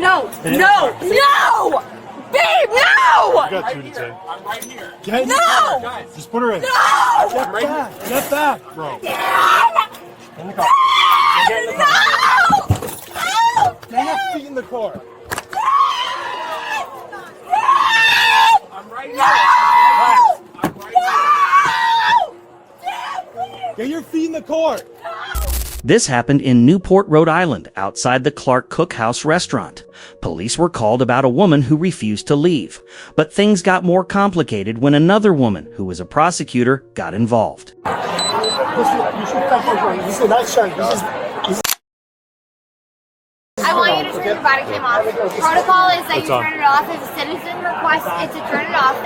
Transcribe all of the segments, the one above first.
No! No! No! Babe, no! You got 2 detained. I'm right here. Get No! Guys, Just put her in. No! Get back. Get back, bro. in the car. Get in the car. No! Get your feet in the car. I'm right here. No! I'm right here. Get your feet in the car. This happened in Newport, Rhode Island, outside the Clarke Cooke House restaurant. Police were called about a woman who refused to leave. But things got more complicated when another woman, who was a prosecutor, got involved. I want you to turn your body cam off. Protocol is that you turn it off. If a citizen requests it to turn it off,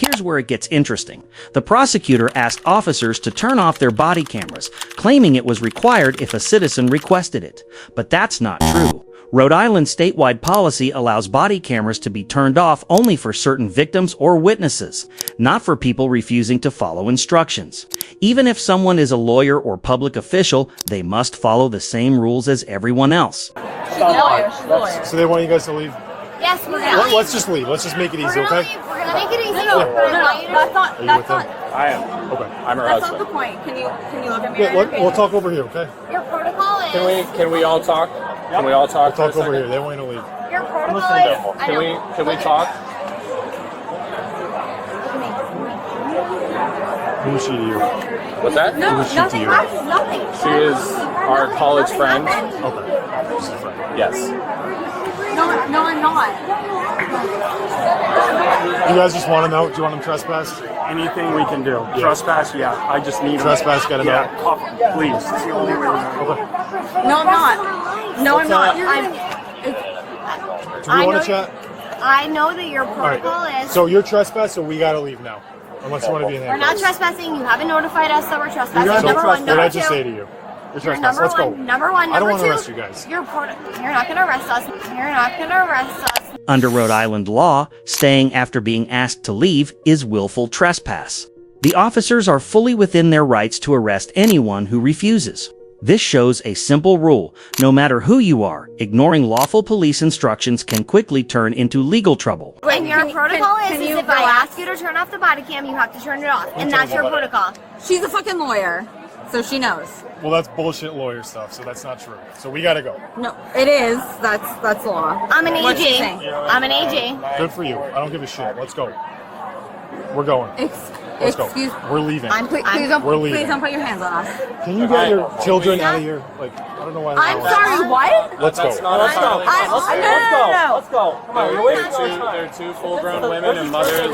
Here's where it gets interesting. The prosecutor asked officers to turn off their body cameras, claiming it was required if a citizen requested it. But that's not true. Rhode Island's statewide policy allows body cameras to be turned off only for certain victims or witnesses, not for people refusing to follow instructions. Even if someone is a lawyer or public official, they must follow the same rules as everyone else. She's a lawyer. She's a lawyer. So they want you guys to leave? yes, we're gonna leave. Let's just leave. Let's just make it easy, We're gonna okay? leave. We're gonna make it easy. No, that's not. Are you That's with them? not. I am. Okay. I'm her That's not the husband. point. Can you look at me? Yeah, right now? we'll talk over here, okay? Your protocol is. Can we all talk? Can we all talk? We'll talk for a over here. second? They want you to leave. Your protocol Listen, is. Bill. Can we talk? Who is she to you? What's that? No, Who is she nothing. to you? Nothing. She is our college friend. Okay. She's a friend. Yes. No, I'm not. You guys just want him out? Do you want him trespassed? Anything we can do. Trespass, yeah. I just need Trespass, get him out. Please. It's the only reason. Okay. No, I'm not. No, I'm not. Do we want to chat? I know that your All right. protocol is. So you're trespassed, so we gotta leave now. Unless you want to be in We're there. not trespassing. You haven't notified us that we're trespassing. So Number one. what did Number I two. just say to you? You're You're trespassed. number Let's go. one. Number one. I don't Number want two. to arrest you guys. You're not gonna arrest us. You're not gonna arrest us. Under Rhode Island law, staying after being asked to leave is willful trespass. The officers are fully within their rights to arrest anyone who refuses. This shows a simple rule. No matter who you are, ignoring lawful police instructions can quickly turn into legal trouble. And your protocol can is you if I relax? ask you to turn off the body cam, you have to turn it off. And that's your protocol. She's a fucking lawyer, so she knows. Well, that's bullshit lawyer stuff, so that's not true. So we gotta go. No, it is. That's law. I'm an What's she AG. saying? I'm an AG. Good for you. I don't give a shit. Let's go. We're going. Let's go. Excuse. We're leaving. Please don't. We're leaving. Please don't put your hands on us. Can you get your children out of here? Like, I don't know why. I'm sorry. What? Let's go. Let's go. Let's go. No. Let's go. Come on. They're two full-grown women and mothers of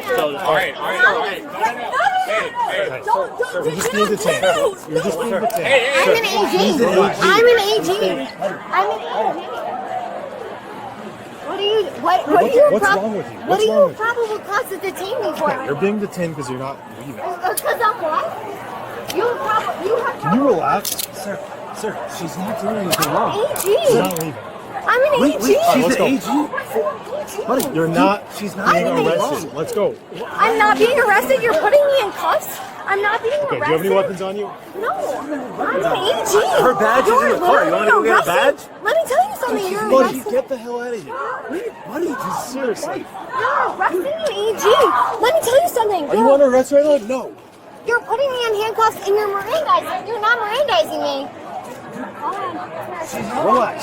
children. All right. Hey. You're just being detained. You're just being detained. I'm an AG. I'm an AG. I'm an AG. What are you? What's wrong with you? What What's are wrong you with you? probable cause to detain me for? You're being detained because you're not leaving. Because I'm what? You have Can you relax? Sir, she's not doing anything wrong. She's AG. not leaving. I'm an AG. Let's go. Buddy, You're not. She's not being arrested. Let's go. I'm not being arrested. You're putting me in cuffs. I'm not being Okay. arrested. Do you have any weapons on you? No. I'm an AG. Her badge is in the car. You want to go get a badge? Let me tell you something. You're Buddy, arresting. get the hell out of here. Buddy, just seriously. You're arresting an AG. Let me tell you something. Are you under arrest right now? No. You're putting me in handcuffs and you're Mirandizing. You're not Mirandizing me. Relax.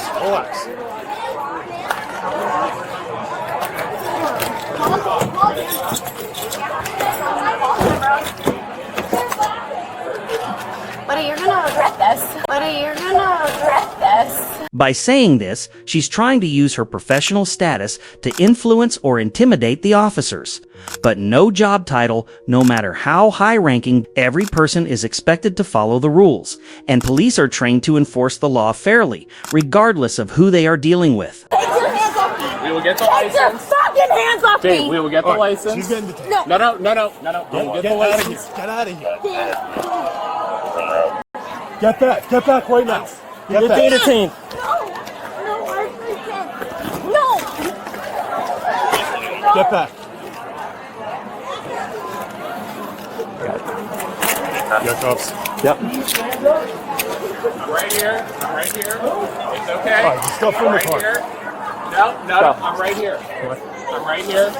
Buddy, you're gonna regret this. Buddy, you're gonna regret this. By saying this, she's trying to use her professional status to influence or intimidate the officers. But no job title, no matter how high-ranking, every person is expected to follow the rules, and police are trained to enforce the law fairly, regardless of who they are dealing with. Take your hands off me. We will get the Take your license. fucking hands off Dave, me. we will get the license. She's getting detained. No. No. We will get Get the out of here. license. Get out of here. Get back right now. Get back. Detained. No, I freaking. No. Get back. You got cuffs. Yep. I'm right here. I'm right here. It's okay. All right, just go from I'm the right car. here. No, I'm right here. I'm right here.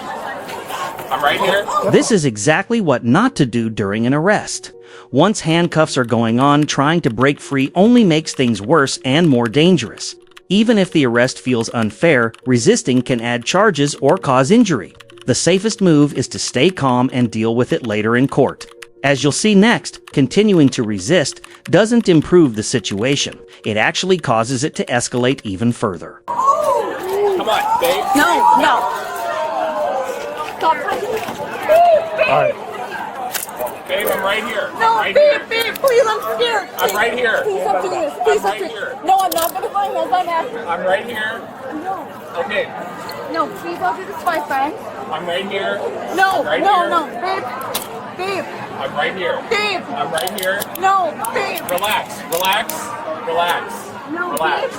I'm right here. This is exactly what not to do during an arrest. Once handcuffs are going on, trying to break free only makes things worse and more dangerous. Even if the arrest feels unfair, resisting can add charges or cause injury. The safest move is to stay calm and deal with it later in court. As you'll see next, continuing to resist doesn't improve the situation. It actually causes it to escalate even further. Come on, babe. No. Stop touching me. All right. Babe, I'm right here. No, right here. babe, please, I'm scared. I'm right here. Please stop doing this. Please I'm stop right doing here. this. No, I'm not gonna find hands on that. I'm right here. No. Okay. No, please don't do this to my friend. I'm right here. No, Right no, here. no. Babe. I'm right here. Babe. I'm right here. No, babe. Relax. Relax. Relax. No, Relax.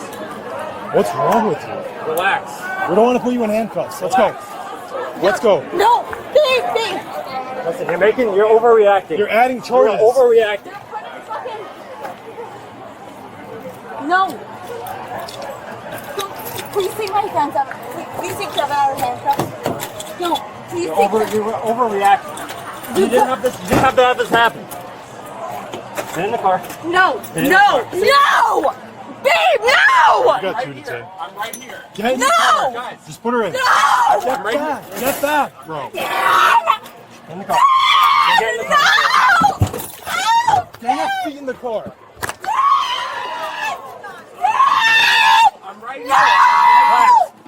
What's wrong with you? Relax. We don't want to put you in handcuffs. Let's go. Let's go. No, babe. Listen, you're overreacting. You're adding You're charges. overreacting. No. Please take my hands out. Please take Kevin out of handcuffs. No, please take them. You were overreacting. You didn't have this. You didn't have to have this happen. Get in the car. No. Babe, You no! got Right two here. detain. I'm right here. Get in the No! car. Guys. Just put her in. No! I'm right here. Get back, bro. Get in the car. Get in the car. No! Get your feet in the car. I'm right here.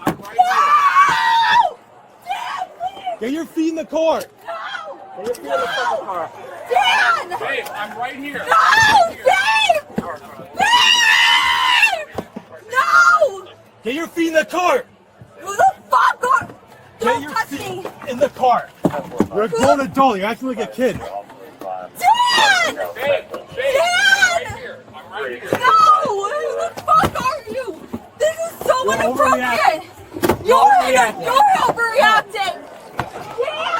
I'm right here. Get your feet in the car. Get your feet in the fucking car. Dan! Babe, I'm right here. No, Dave! Dave! No! Get your feet in the car. Who the fuck are... Get Don't your touch feet me! in the car. You're a grown adult. You're acting like a kid. Dan! Babe, I'm right here. I'm right here. No! Who the fuck are you? This is so You're inappropriate! overreacting. You're overreacting! Dan!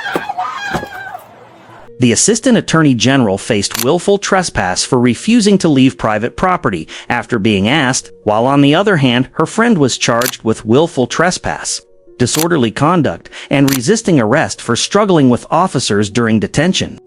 The Assistant Attorney General faced willful trespass for refusing to leave private property after being asked, while on the other hand, her friend was charged with willful trespass, disorderly conduct, and resisting arrest for struggling with officers during detention.